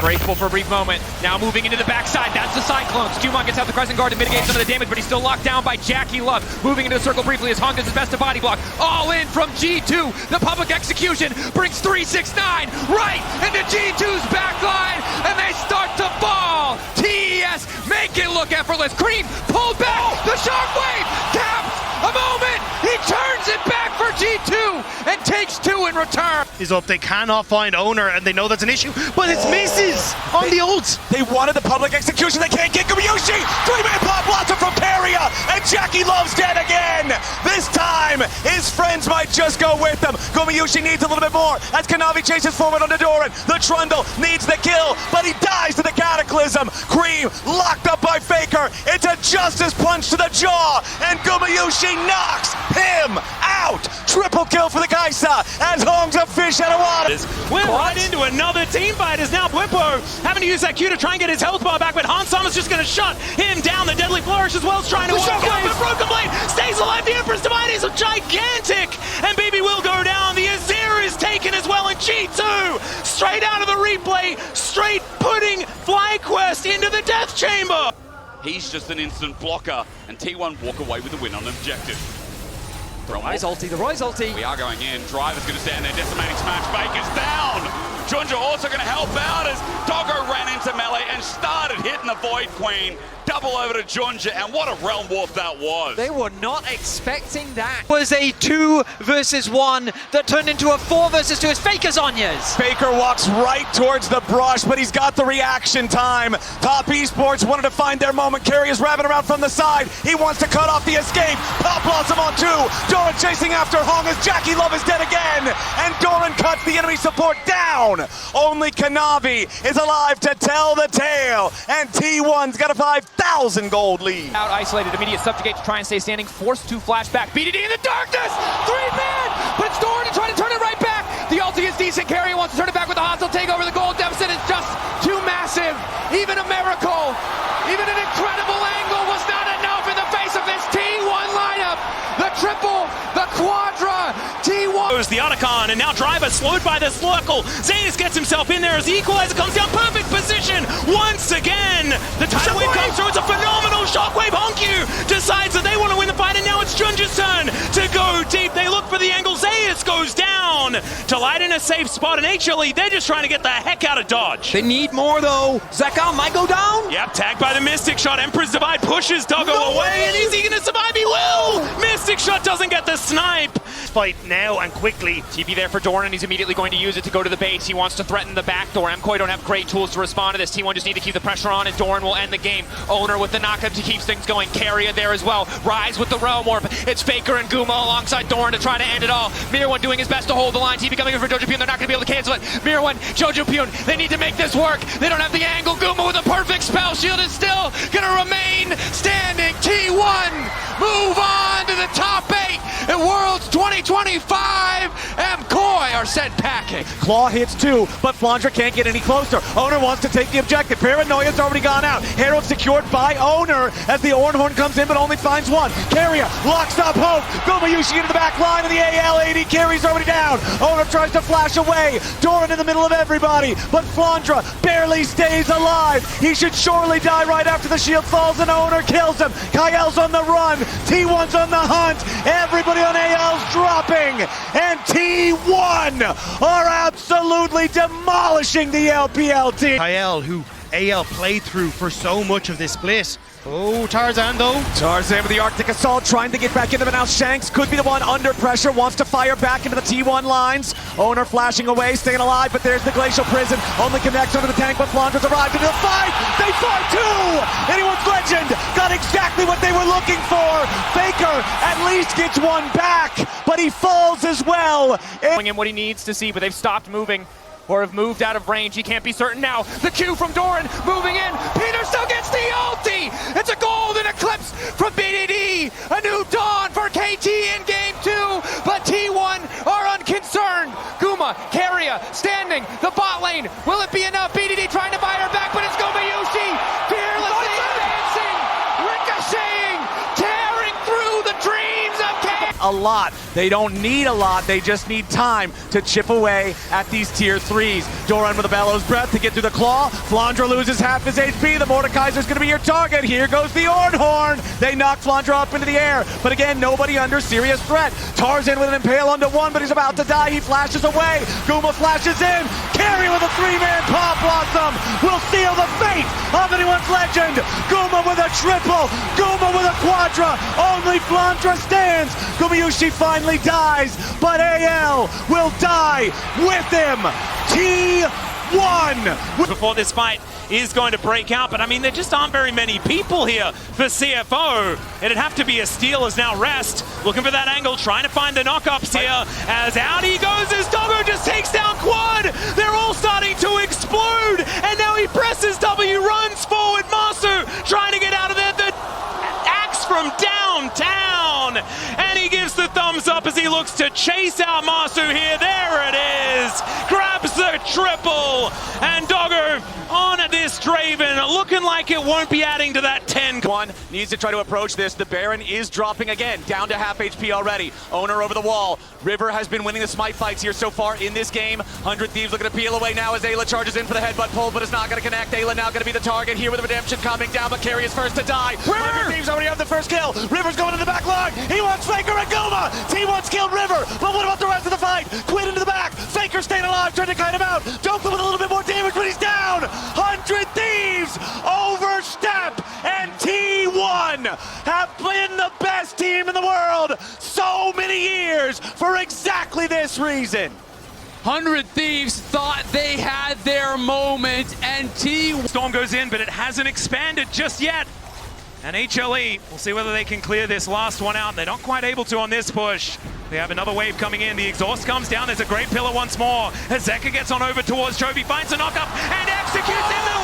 Graceful for a brief moment. Now moving into the backside. That's the Cyclones. Jumon gets out the Crescent Guard to mitigate some of the damage, but he's still locked down by Jackie Love. Moving into the circle briefly as Hong does his best to body block. All in from G2. The public execution brings 369 right into G2's backline, and they start to fall. TES make it look effortless. Cream pulled back. The Shockwave caps a moment. He turns it back for G2 and takes 2 in return. Is up. They cannot find Owner, and they know that's an issue, but it's misses on the ult. They wanted the public execution. They can't get Gumayusi. 3-man pop blossom from Keria, and Jackie Love's dead again. This time, his friends might just go with them. Gumayusi needs a little bit more as Kanavi chases forward onto Doran. The Trundle needs the kill, but he dies to the Cataclysm. Cream locked up by Faker. It's a Justice punch to the jaw, and Gumayusi knocks him out. Triple kill for the Kaisa as Hong's a fish out of water. We're right into another team fight as now Bwipo having to use that Q to try and get his health bar back, but Hans Summer's just going to shut him down. The Deadly Flourish as well is trying to work out, but Broken Blade stays alive. The Empress Divine is gigantic, and Baby will go down. The Azir is taken as well, and G2 straight out of the replay, straight putting FlyQuest into the Death Chamber. He's just an instant blocker, and T1 walk away with the win on objective. The Ryze ulti. We are going in. Driver's going to stand there. Decimating smash. Baker's down. Junja also going to help out as Doggo ran into melee and started hitting the Void Queen. Double over to Junja, and what a realm warp that was. They were not expecting that. It was a 2 versus 1 that turned into a 4 versus 2 as Faker Zhonya's. Faker walks right towards the brush, but he's got the reaction time. Top Esports wanted to find their moment. Keria's wrapping around from the side. He wants to cut off the escape. Pop Blossom on 2. Doran chasing after Hong as Jackie Love is dead again. And Doran cuts the enemy support down. Only Kanavi is alive to tell the tale. And T1's got a 5,000 gold lead. Out isolated, immediate subjugate to try and stay standing, forced to flash back. BDD in the darkness! 3-man! But it's Doran to try to turn it right back. The ulti is decent. Keria wants to turn it back with a hostile takeover. The gold deficit is just too massive. Even a miracle, even an incredible angle was not enough in the face of this T1 lineup. The triple, the quadra, T1. The Otacon, and now Driver slowed by the Slurkle. Zeus gets himself in there as the Equalizer comes down. Perfect position once again. The tidal wave comes through. It's a phenomenal Shockwave. Honkyu decides that they want to win the fight, and now it's Junja's turn to go deep. They look for the angle. Zeus goes down to light in a safe spot, and actually they're just trying to get the heck out of dodge. They need more though. Zeka might go down. Yep, tagged by the Mystic Shot. Emperor's Divide pushes Doggo away, and is he going to survive? He will! Mystic Shot doesn't get the snipe. Fight now and quickly. TP there for Doran, and he's immediately going to use it to go to the base. He wants to threaten the back door. MKOI don't have great tools to respond to this. T1 just need to keep the pressure on, and Doran will end the game. Owner with the knockup to keep things going. Keria there as well. Ryze with the realm warp. It's Faker and Guma alongside Doran to try to end it all. Myrwn doing his best to hold the line. TP coming in for Jojopyun. They're not going to be able to cancel it. Myrwn, Jojopyun, they need to make this work. They don't have the angle. Guma with a perfect spell shield is still going to remain standing. T1 move on to the top 8 at Worlds 2025. MKOI are sent packing. Claw hits 2, but Flandra can't get any closer. Owner wants to take the objective. Paranoia's already gone out. Herald secured by Owner as the Ornhorn comes in, but only finds one. Keria locks up Hope. Gumayusi into the back line, and the AL AD carries already down. Owner tries to flash away. Doran in the middle of everybody, but Flandra barely stays alive. He should surely die right after the shield falls, and Owner kills him. Kael's on the run. T1's on the hunt. Everybody on AL's dropping, and T1 are absolutely demolishing the LPL team. Kael, who AL played through for so much of this split. Oh, Tarzan though. Tarzan with the Arctic Assault trying to get back into it now. Shanks could be the one under pressure, wants to fire back into the T1 lines. Owner flashing away, staying alive, but there's the Glacial Prison. Only connects under the tank, but Flandra's arrived into the fight. They fight too! Anyone's Legend got exactly what they were looking for. Faker at least gets one back, but he falls as well. Showing him what he needs to see, but they've stopped moving or have moved out of range. He can't be certain now. The Q from Doran moving in. Peter still gets the ulti. It's a golden eclipse from BDD. A new dawn for KT in game 2, but T1 are unconcerned. Guma, Keria standing, the bot lane. Will it be enough? BDD trying to fire back, but it's Gumayusi fearlessly advancing, ricocheting, tearing through the dreams of KT. A a lot. They don't need a lot, they just need time to chip away at these tier 3s. Doran with a bellows breath to get through the claw. Flandre loses half his HP. The Mordekaiser's going to be your target. Here goes the Ornhorn. They knock Flandre up into the air, but again, nobody under serious threat. Tarzan with an impale onto one, but he's about to die. He flashes away. Guma flashes in. Carry with a 3-man Pop Blossom will seal the fate of anyone's legend. Guma with a triple. Guma with a quadra. Only Flandre stands. Gumayusi finally dies, but AL will die with him. T1. Before this fight is going to break out, but I mean, there just aren't very many people here for CFO. It'd have to be a steal as now Rest looking for that angle, trying to find the knockups here. As out he goes, as Doggo just takes down Quad. They're all starting to explode, and now he presses W, runs forward. Masu trying to get out of there. The axe from downtown, and he gives the thumbs up as he looks to chase out Masu here. There it is, grabs the triple, and Doggo on this Draven, looking like it won't be adding to that 10. One needs to try to approach this. The Baron is dropping again, down to half HP already. Owner over the wall. River has been winning the smite fights here so far in this game. 100 Thieves looking to peel away now as Ayla charges in for the headbutt pull, but it's not going to connect. Ayla now going to be the target here with the redemption coming down, but Carry is first to die. 100 Thieves already have the first kill. River's going to the back line. He wants Faker and Guma. T1's killed River, but what about the rest of the fight? Quinn into the back. Faker staying alive, trying to kite him out. Joker with a little bit more damage, but he's down. 100 Thieves overstep, and T1 have been the best team in the world so many years for exactly this reason. 100 Thieves thought they had their moment, and Storm goes in, but it hasn't expanded just yet. And HLE, we'll see whether they can clear this last one out. They're not quite able to on this push. They have another wave coming in. The exhaust comes down. There's a great pillar once more. As Zeka gets on over towards Chovy, finds a knockup and executes in the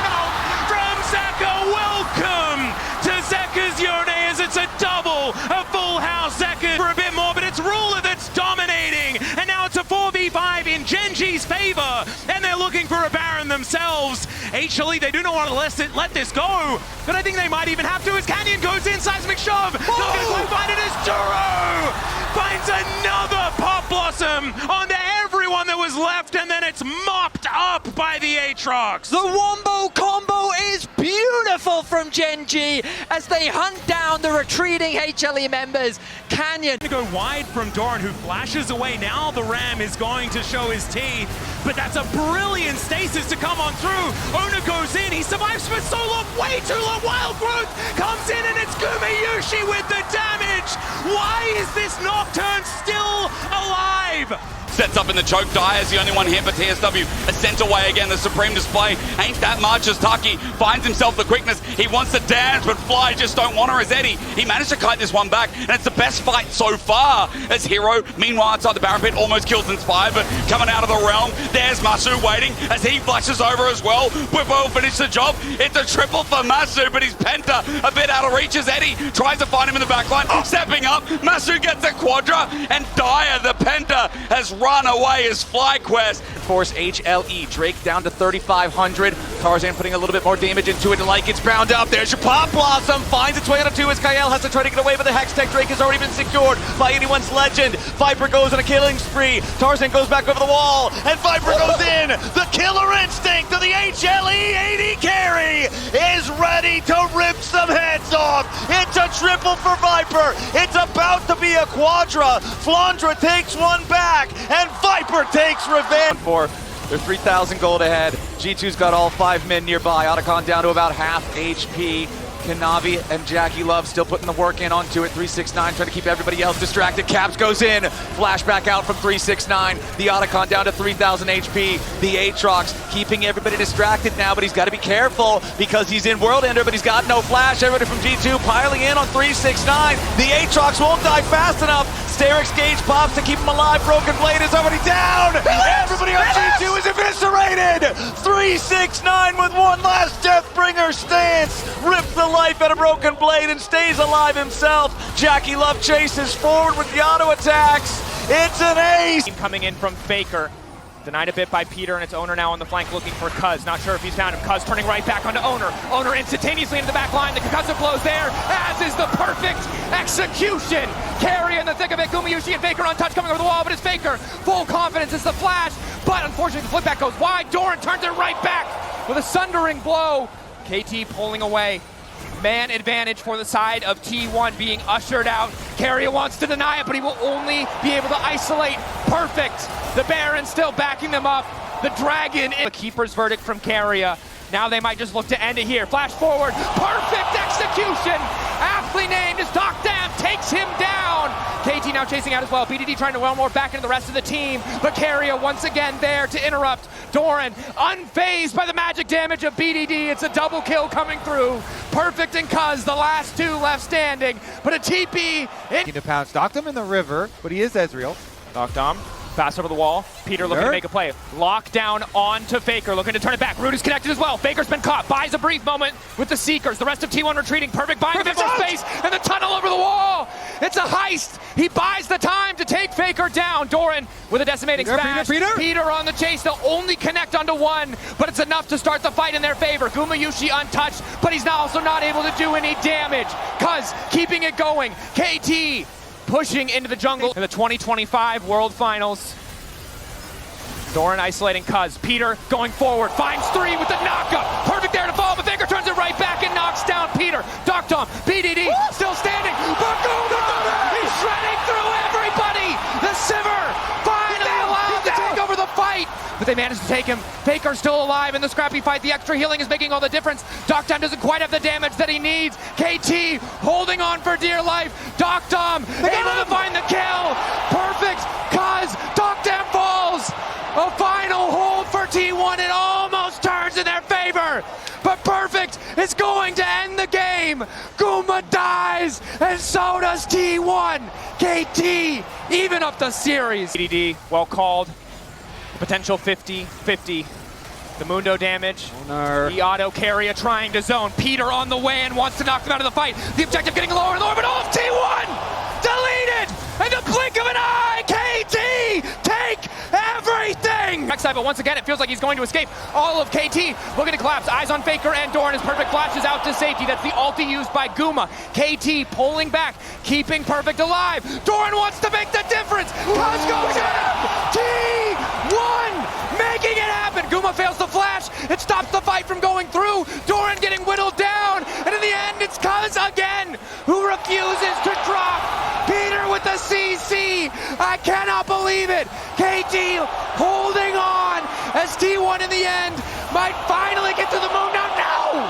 out from Zeka. Welcome to Zeka's Yone, as it's a double, a full house Zeka for a bit more, but it's Ruler that's dominating. And now it's a 4v5 in Genji's favor, and they're looking for a Baron themselves. HLE, they do not want to let this go, but I think they might even have to as Canyon goes in, seismic shove. Not going to find it as Duro finds another Pop Blossom onto everyone that was left, and then it's mopped up by the Aatrox. The Wombo combo is beautiful from Genji as they hunt down the retreating HLE members. Canyon To go wide from Doran, who flashes away. Now the Ram is going to show his teeth, but that's a brilliant stasis to come on through. Ona goes in, he survives for so long, way too long. Wild Growth comes in, and it's Gumayusi with the damage. Why is this Nocturne still alive? Sets up in the choke, Dyer is the only one here for TSW. A sent away again, the Supreme Display ain't that much as Taki finds himself the quickness. He wants to dance, but Fly just don't want her as Eddie. He managed to kite this one back, and it's the best fight so far as Hero. Meanwhile, outside the Baron Pit, almost kills Inspired, but coming out of the realm, there's Masu waiting as he flashes over as well. Whippo will finish the job. It's a triple for Masu, but he's Penta a bit out of reach as Eddie tries to find him in the backline. Stepping up, Masu gets a Quadra, and Dyer, the Penta, has run away as FlyQuest. Force HLE. Drake down to 3,500. Tarzan putting a little bit more damage into it, and like it's bound up. There's your Pop Blossom. Finds its way out of 2 as Kael has to try to get away, but the Hex Tech Drake has already been secured by anyone's legend. Viper goes on a killing spree. Tarzan goes back over the wall, and Viper goes in. The killer instinct of the HLE AD carry is ready to rip some heads off. It's a triple for Viper. It's about to be a quadra. Flandre takes one back, and Viper takes revenge. They're 3,000 gold ahead. G2's got all 5 men nearby. Otacon down to about half HP. Kanavi and Jackie Love still putting the work in onto it. 369 trying to keep everybody else distracted. Caps goes in. Flashback out from 369. The Otacon down to 3,000 HP. The Aatrox keeping everybody distracted now, but he's got to be careful because he's in World Ender, but he's got no flash. Everybody from G2 piling in on 369. The Aatrox won't die fast enough. Sterix Gage pops to keep him alive. Broken Blade is already down. Everybody on G2 is eviscerated. 369 with one last Deathbringer stance. Rips the life out of Broken Blade and stays alive himself. Jackie Love chases forward with the auto attacks. It's an ace. Coming in from Faker. Denied a bit by Peter, and it's Owner now on the flank looking for Cuz. Not sure if he's found him. Cuz turning right back onto Owner. Owner instantaneously into the back line. The concussive blows there, as is the perfect execution. Carry in the thick of it. Gumayusi and Faker untouched coming over the wall, but it's Faker. Full confidence is the flash, but unfortunately the flip back goes wide. Doran turns it right back with a sundering blow. KT pulling away. Man advantage for the side of T1 being ushered out. Keria wants to deny it, but he will only be able to isolate. Perfect. The Baron still backing them up. The Dragon. The keeper's verdict from Keria. Now they might just look to end it here. Flash forward. Perfect execution. Aptly named as Docdam takes him down. KT now chasing out as well. BDD trying to well more back into the rest of the team. But Keria once again there to interrupt. Doran unfazed by the magic damage of BDD. It's a double kill coming through. Perfect and Cuz, the last two left standing. But a TP in. To pounce Docdam in the river, but he is Ezreal. Docdam. Pass over the wall. Peter looking to make a play. Lockdown onto Faker, looking to turn it back. Root is connected as well. Faker's been caught. Buys a brief moment with the Seekers. The rest of T1 retreating. Perfect buying for space. And the tunnel over the wall. It's a heist. He buys the time to take Faker down. Doran with a decimating smash. Peter on the chase. They'll only connect onto one, but it's enough to start the fight in their favor. Gumayusi untouched, but he's also not able to do any damage. Cuz keeping it going. KT pushing into the jungle in the 2025 World Finals. Doran isolating Cuz. Peter going forward, finds three with the knockup. Perfect there to fall, but Faker turns it right back and knocks down Peter. Docdam, BDD, still standing. Bakuma! He's shredding through everybody! The Sivir finally allowed to take over the fight, but they managed to take him. Faker still alive in the scrappy fight. The extra healing is making all the difference. Docdam doesn't quite have the damage that he needs. KT holding on for dear life. Docdam able to find the kill. Perfect. Cuz Docdam falls. A final hold for T1. It almost turns in their favor, but Perfect is going to end the game. Guma dies, and so does T1. KT even up the series. BDD well called. Potential 50-50. The Mundo damage. The auto Keria trying to zone. Peter on the way and wants to knock them out of the fight. The objective getting lower and lower, but all of T1 deleted in the blink of an eye. KT take everything. Backside, but once again it feels like he's going to escape. All of KT looking to collapse. Eyes on Faker and Doran as Perfect flashes out to safety. That's the ulti used by Guma. KT pulling back, keeping Perfect alive. Doran wants to make the difference. Cuz goes in. T1 making it happen. Guma fails the flash. It stops the fight from going through. Doran getting whittled down. And in the end, it's Cuz again who refuses to drop. Peter with the CC. I cannot believe it. KT holding on as T1 in the end might finally get to the moon. Now, no!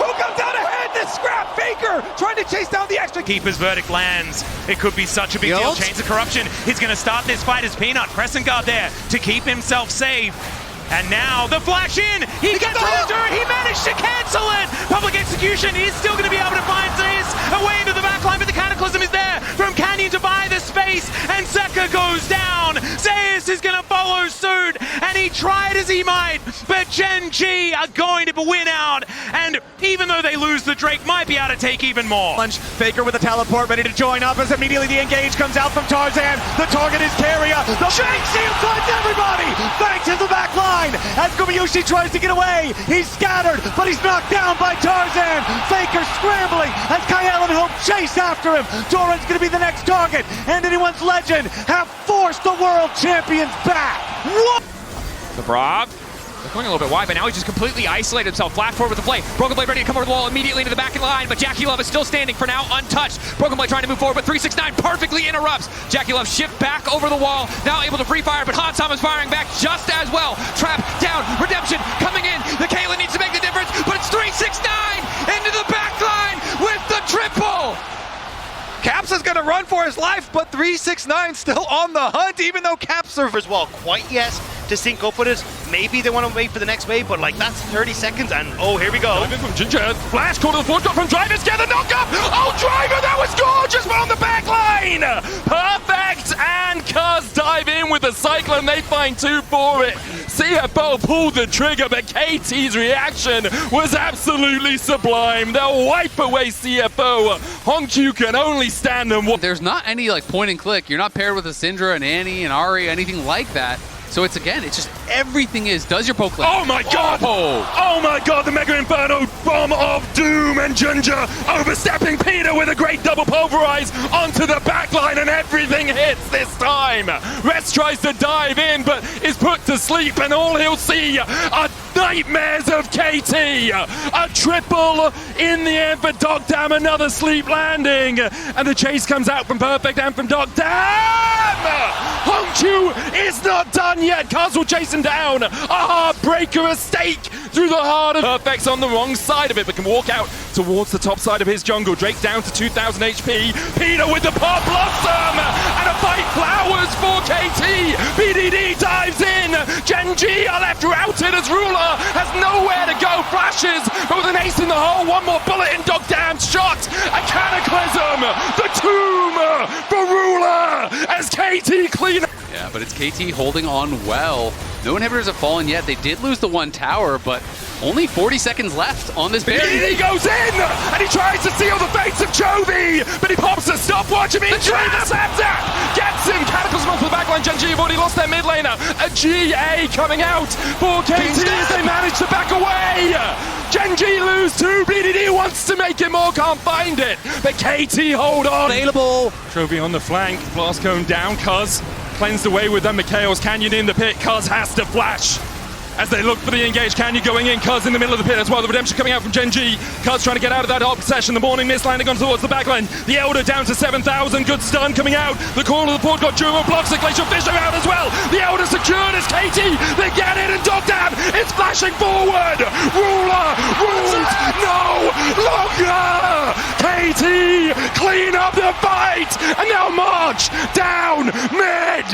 Who comes out ahead? This scrap. Faker trying to chase down the extra. Keeper's verdict lands. It could be such a big deal. Chains of Corruption. He's going to start this fight as Peanut. Pressing guard there to keep himself safe. And now the flash in. He gets the turret. He managed to cancel it. Public execution. He's still going to be able to find Zeus away into the backline, but the Cataclysm is there from Canyon to buy the space. And Zeka goes down. Zeus is going to follow suit. And he tried as he might, but Gen G are going to win out. And even though they lose, the Drake might be able to take even more. Faker with a teleport ready to join up as immediately the engage comes out from Tarzan. The target is Keria. The Shanxi finds everybody. Thanks in the back line as Gumayusi tries to get away. He's scattered, but he's knocked down by Tarzan. Faker scrambling as Kyle and Hope chase after him. Doran's going to be the next target, and anyone's legend have forced the world champions back. What? The Brav. They're going a little bit wide, but now he's just completely isolated himself. Flat forward with the play. Broken Blade ready to come over the wall immediately into the back line, but Jackie Love is still standing for now, untouched. Broken Blade trying to move forward, but 369 perfectly interrupts. Jackie Love shift back over the wall, now able to free fire, but Hansam is firing back just as well. Trap down, Redemption coming in. The Caitlyn needs to make the difference, but it's 369 into the back line with the triple. Caps is going to run for his life, but 369 still on the hunt, even though Caps are as well quite yet to sync up with it. Maybe they want to wait for the next wave, but like that's 30 seconds, and oh, here we go. From Ginger, flash call to the forecourt from Drivers, get the knock-up! Oh, Driver, that was gorgeous, but on the back line! Perfect, and Cuz dive in with the Cyclone, they find two for it. CFO pulled the trigger, but KT's reaction was absolutely sublime. They'll wipe away CFO. Hongqiu can only stand and watch. There's not any like point and click. You're not paired with a Syndra, an Annie, an Ahri, anything like that. So it's just everything does your poke land. Oh my god! Oh my god, the Mega Inferno Bomb of Doom, and Junja overstepping Peter with a great double pulverize onto the backline, and everything hits this time. Rest tries to dive in but is put to sleep, and all he'll see are nightmares of KT. A triple in the air for Dogdam, another sleep landing, and the chase comes out from Perfect and from Dogdam. Hongchu is not done yet. Cuz will chase him down. A heartbreaker, a stake through the heart of Perfect's on the wrong side of it, but can walk out towards the top side of his jungle. Drake down to 2,000 HP. Peter with the Pop Blossom, and a fight flowers for KT. BDD dives in. Gen.G are left routed as Ruler has nowhere to go. Flashes, but with an ace in the hole. One more bullet in Dogdam's shot. A Cataclysm. The tomb for Ruler as KT clean. Yeah, but it's KT holding on well. No inhibitors have fallen yet. They did lose the one tower, but only 40 seconds left on this barrier. He goes in, and he tries to seal the fates of Chovy, but he pops a stopwatch immediately. The Slapzap gets him. Cataclysm off the backline. Gen.G have already lost their mid laner. A GA coming out for KT as they manage to back away. Gen.G lose two. BDD wants to make it more, can't find it, but KT hold on. Available. Chovy on the flank. Blast cone down. Cuz cleansed away with them. Mikhail's Canyon in the pit. Cuz has to flash as they look for the engaged Canyon going in. Cuz in the middle of the pit as well. The redemption coming out from Gen.G. Cuz trying to get out of that obsession. The morning mist landing on towards the backline. The Elder down to 7,000. Good stun coming out. The corner of the port got Juro blocks. The Glacial Fissure out as well. The Elder secured as KT. They get it, and Dogdam is flashing forward. Ruler rules no longer. KT clean up the fight, and now march down mid.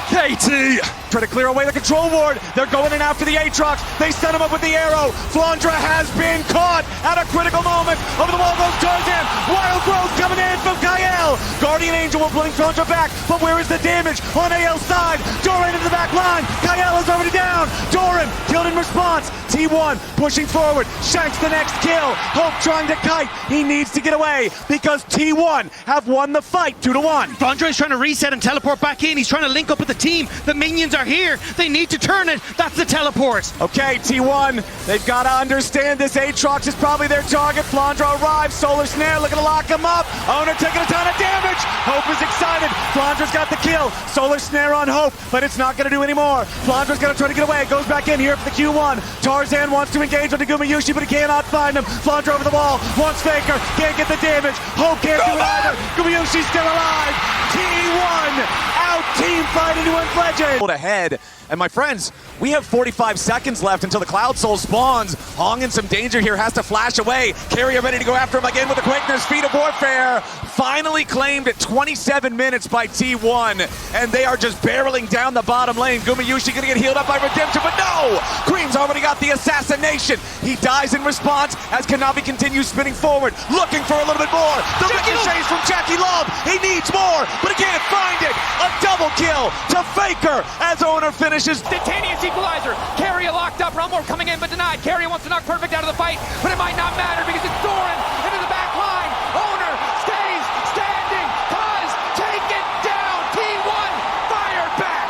KT try to clear away the control ward. They're going in after the Aatrox. They set him up with the arrow. Flandra has been caught at a critical moment. Over the wall goes Tarzan. Wild Growth coming in from Kael. Guardian Angel will bring Flandra back, but where is the damage on AL's side? Doran into the back line. Kael is already down. Doran killed in response. T1 pushing forward. Shanks the next kill. Hope trying to kite. He needs to get away because T1 have won the fight 2-1. Flandra is trying to reset and teleport back in. He's trying to link up with the team. The minions are here. They need to turn it. That's the teleport. Okay, T1, they've got to understand this. Aatrox is probably their target. Flandra arrives. Solar Snare looking to lock him up. Owner taking a ton of damage. Hope is excited. Flandra's got the kill. Solar Snare on Hope, but it's not going to do any more. Flandra's going to try to get away. Goes back in here for the Q1. Tarzan wants to engage with the Gumayusi, but he cannot find him. Flandra over the wall. Wants Faker. Can't get the damage. Hope can't do it either. Gumayusi's still alive. T1 out team fighting to win Legend. Ahead. And my friends, we have 45 seconds left until the Cloud Soul spawns. Hong in some danger here, has to flash away. Carrier ready to go after him again with the Quakener's Feet of Warfare. Finally claimed at 27 minutes by T1. And they are just barreling down the bottom lane. Gumayusi gonna get healed up by Redemption, but no! Cream's already got the assassination. He dies in response as Kanavi continues spinning forward, looking for a little bit more. The ricochets from Jackie Love. He needs more, but he can't find it. A double kill to Faker as Owner finishes. Instantaneous equalizer. Carrier locked up. Rumble coming in but denied. Carrier wants to knock Perfect out of the fight, but it might not matter because it's Doran into the back line. Owner stays standing. Cuz take it down. T1 fire back.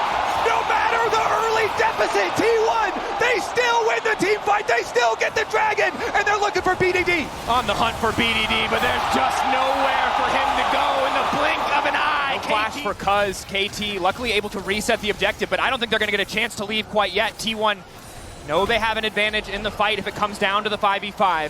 No matter the early deficit, T1 they still win the team fight. They still get the dragon, and they're looking for BDD. On the hunt for BDD, but there's just nowhere for him to go in the blink of an eye. Flash for Cuz. KT luckily able to reset the objective, but I don't think they're going to get a chance to leave quite yet. T1 know they have an advantage in the fight if it comes down to the 5v5.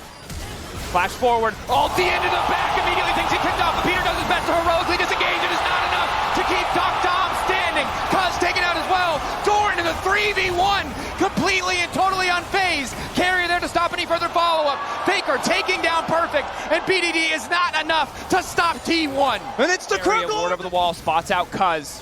Flash forward, ulti into the back, immediately thinks he kicked off, but Peter does his best to heroically disengage. It is not enough to keep Dom standing. Cuz taken out as well. Doran in the 3v1, completely and totally unfazed. Carrier there to stop any further follow-up. Faker taking down Perfect, and BDD is not enough to stop T1. And it's the critical. Lord over the wall, spots out Cuz.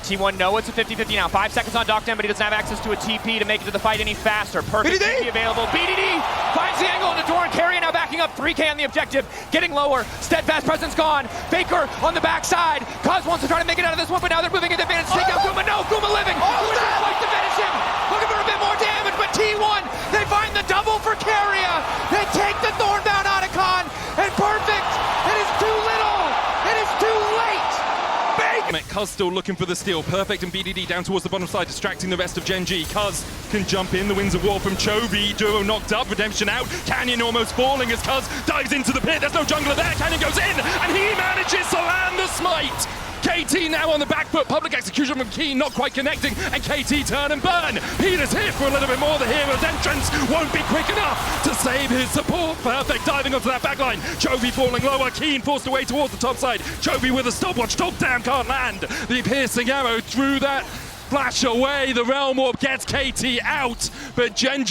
T1 know it's a 50-50 now. 5 seconds on Dogdam, but he doesn't have access to a TP to make it to the fight any faster. Perfect TP available. BDD finds the angle into Doran. Carrier now backing up. 3K on the objective. Getting lower. Steadfast presence gone. Faker on the backside. Cuz wants to try to make it out of this one, but now they're moving in advantage. Take out Guma. No, Guma living. Wants to finish him. Looking for a bit more damage, but T1, they find the double for Carrier. They take the Thornbound Otacon, and Perfect. It is too little. It is too late. Big. Cuz still looking for the steal. Perfect and BDD down towards the bottom side, distracting the rest of Gen G. Cuz can jump in. The Winds of War from Chovy. Duo knocked up. Redemption out. Canyon almost falling as Cuz dives into the pit. There's no jungler there. Canyon goes in, and he manages to land the smite. KT now on the back foot. Public execution from Keen, not quite connecting, and KT turn and burn. Peter's here for a little bit more. The hero's entrance won't be quick enough to save his support. Perfect diving onto that back line. Chovy falling lower. Keen forced away towards the top side. Chovy with a stopwatch. Dog Damn can't land. The piercing arrow through that flash away. The Realm Warp gets KT out, but Gen